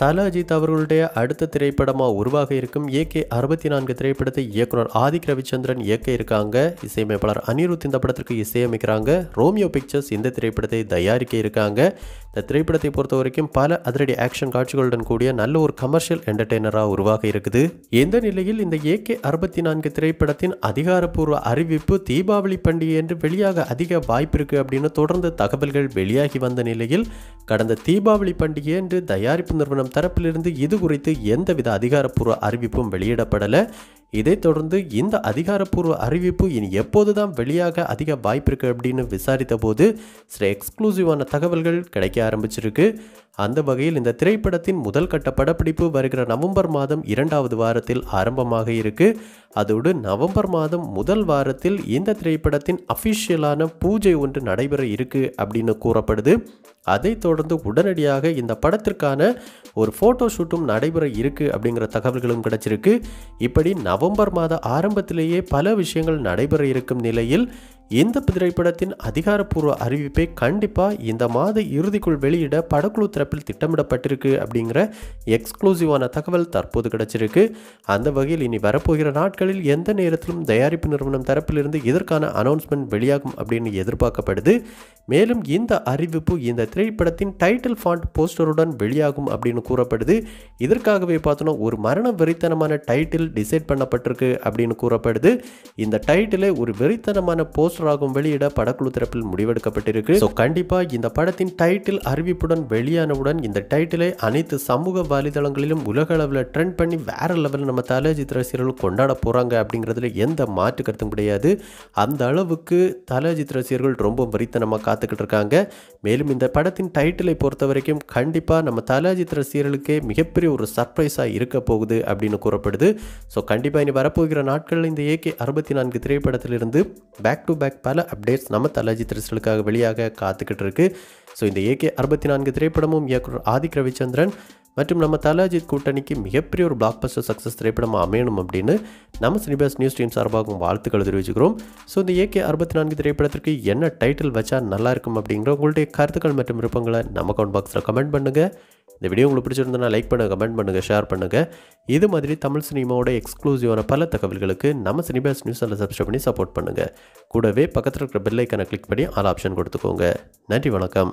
தல அஜித் அவர்களுடைய அடுத்த திரைப்படமாக உருவாக இருக்கும் AK-64 திரைப்படத்தை இயக்குனர் ஆதிக் ரவிச்சந்திரன் இயக்க இருக்காங்க. இசையமைப்பாளர் அனிருத் இந்த படத்திற்கு இசையமைக்கிறாங்க. ரோமியோ பிக்சர்ஸ் இந்த திரைப்படத்தை தயாரிக்க இருக்காங்க. இந்த திரைப்படத்தை பொறுத்த வரைக்கும் பல அதிரடி ஆக்ஷன் காட்சிகளுடன் கூடிய நல்ல ஒரு கமர்ஷியல் என்டர்டெய்னராக உருவாக இருக்குது. இந்த நிலையில் இந்த AK-64 திரைப்படத்தின் அதிகாரப்பூர்வ அறிவிப்பு தீபாவளி பண்டிகை என்று வெளியாக அதிக வாய்ப்பு இருக்கு அப்படின்னு தொடர்ந்து தகவல்கள் வெளியாகி வந்த நிலையில் கடந்த தீபாவளி பண்டிகை என்று தயாரிப்பு நிறுவனம் தரப்பிலிருந்து இது குறித்து எந்தவித அதிகாரப்பூர்வ அறிவிப்பும் வெளியிடப்படலை. இதைத் தொடர்ந்து இந்த அதிகாரப்பூர்வ அறிவிப்பு இனி எப்போதுதான் வெளியாக அதிக வாய்ப்பு இருக்கு அப்படின்னு விசாரித்த போது சில எக்ஸ்க்ளூசிவான தகவல்கள் கிடைக்க ஆரம்பிச்சிருக்கு. அந்த வகையில் இந்த திரைப்படத்தின் முதல் கட்ட படப்பிடிப்பு வருகிற நவம்பர் மாதம் 2வது வாரத்தில் ஆரம்பமாக இருக்கு. அதோடு நவம்பர் மாதம் முதல் வாரத்தில் இந்த திரைப்படத்தின் அஃபிஷியலான பூஜை ஒன்று நடைபெற இருக்கு அப்படின்னு கூறப்படுது. அதைத் தொடர்ந்து உடனடியாக இந்த படத்திற்கான ஒரு ஃபோட்டோ ஷூட்டும் நடைபெற இருக்கு அப்படிங்கிற தகவல்களும் கிடைச்சிருக்கு. இப்படி நவம்பர் மாத ஆரம்பத்திலேயே பல விஷயங்கள் நடைபெற இருக்கும் நிலையில் இந்த திரைப்படத்தின் அதிகாரப்பூர்வ அறிவிப்பை கண்டிப்பாக இந்த மாத இறுதிக்குள் வெளியிட படக்குழு தரப்பில் திட்டமிடப்பட்டிருக்கு அப்படிங்கிற எக்ஸ்க்ளூசிவான தகவல் தற்போது கிடைச்சிருக்கு. அந்த வகையில் இனி வரப்போகிற நாட்களில் எந்த நேரத்திலும் தயாரிப்பு நிறுவனம் தரப்பிலிருந்து இதற்கான அனௌன்ஸ்மெண்ட் வெளியாகும் அப்படின்னு எதிர்பார்க்கப்படுது. மேலும் இந்த அறிவிப்பு இந்த திரைப்படத்தின் டைட்டில் ஃபாண்ட் போஸ்டருடன் வெளியாகும் அப்படின்னு கூறப்படுது. இதற்காகவே பார்த்தோன்னா ஒரு மரண வெறித்தனமான டைட்டில் டிசைட் பண்ணப்பட்டிருக்கு அப்படின்னு கூறப்படுது. இந்த டைட்டிலை ஒரு வெறித்தனமான போஸ்டராகவும் வெளியிட படக்குழு தரப்பில் முடிவெடுக்கப்பட்டிருக்கு. ஸோ கண்டிப்பாக இந்த படத்தின் டைட்டில் அறிவிப்புடன் வெளியானவுடன் இந்த டைட்டிலை அனைத்து சமூக வலைதளங்களிலும் உலக அளவில் ட்ரெண்ட் பண்ணி வேற லெவலில் நம்ம தல அஜித் ரசிகர்கள் கொண்டாட போகிறாங்க அப்படிங்கிறதுல எந்த மாற்று கருத்தும் கிடையாது. அந்த அளவுக்கு தல அஜித் ரசிகர்கள் ரொம்ப வெறித்தனமாக காத்துக்கிட்டு இருக்காங்க. மேலும் இந்த படத்தின் டைட்டிலை பொறுத்த வரைக்கும் கண்டிப்பாக நம்ம தல அஜித் ரசிகர்களுக்கே மிகப்பெரிய ஒரு சர்ப்ரைஸாக இருக்க போகுது அப்படின்னு கூறப்படுது. ஸோ கண்டிப்பாக இனி வரப்போகிற நாட்களில் இந்த AK-64 திரைப்படத்திலிருந்து பேக் டு பேக் பல அப்டேட்ஸ் நம்ம தல அஜித் ரசிகர்களுக்காக வெளியாக காத்துக்கிட்டு இருக்கு. ஸோ இந்த AK-64 திரைப்படமும் இயக்குனர் ஆதிக் ரவிச்சந்திரன் மற்றும் நம்ம தல அஜித் கூட்டணிக்கு மிகப்பெரிய ஒரு பிளாக் பஸ்டர் சக்ஸஸ் திரைப்படமாக அமையணும் அப்படின்னு நம்ம சினிபாஸ் நியூஸ் டீம் சார்பாகவும் வாழ்த்துக்கள் தெரிவிச்சுக்கிறோம். ஸோ இந்த AK-64 திரைப்படத்திற்கு என்ன டைட்டில் வச்சா நல்லா இருக்கும் அப்படிங்கிற உங்களுடைய கருத்துக்கள் மற்றும் விருப்பங்களை நம்ம கமெண்ட் பாக்ஸில் கமெண்ட் பண்ணுங்கள். இந்த வீடியோ உங்களுக்கு பிடிச்சிருந்தா லைக் பண்ணுங்கள், கமெண்ட் பண்ணுங்கள், ஷேர் பண்ணுங்கள். இது மாதிரி தமிழ் சினிமாவோட எக்ஸ்க்ளூசிவான பல தகவல்களுக்கு நம்ம சினிபாஸ் நியூஸ் சேனலை சப்ஸ்கிரைப் பண்ணி சப்போர்ட் பண்ணுங்கள். கூடவே பக்கத்தில் இருக்கிற பெல் ஐக்கானை கிளிக் பண்ணி ஆல் ஆப்ஷன் கொடுத்துக்கோங்க. நன்றி, வணக்கம்.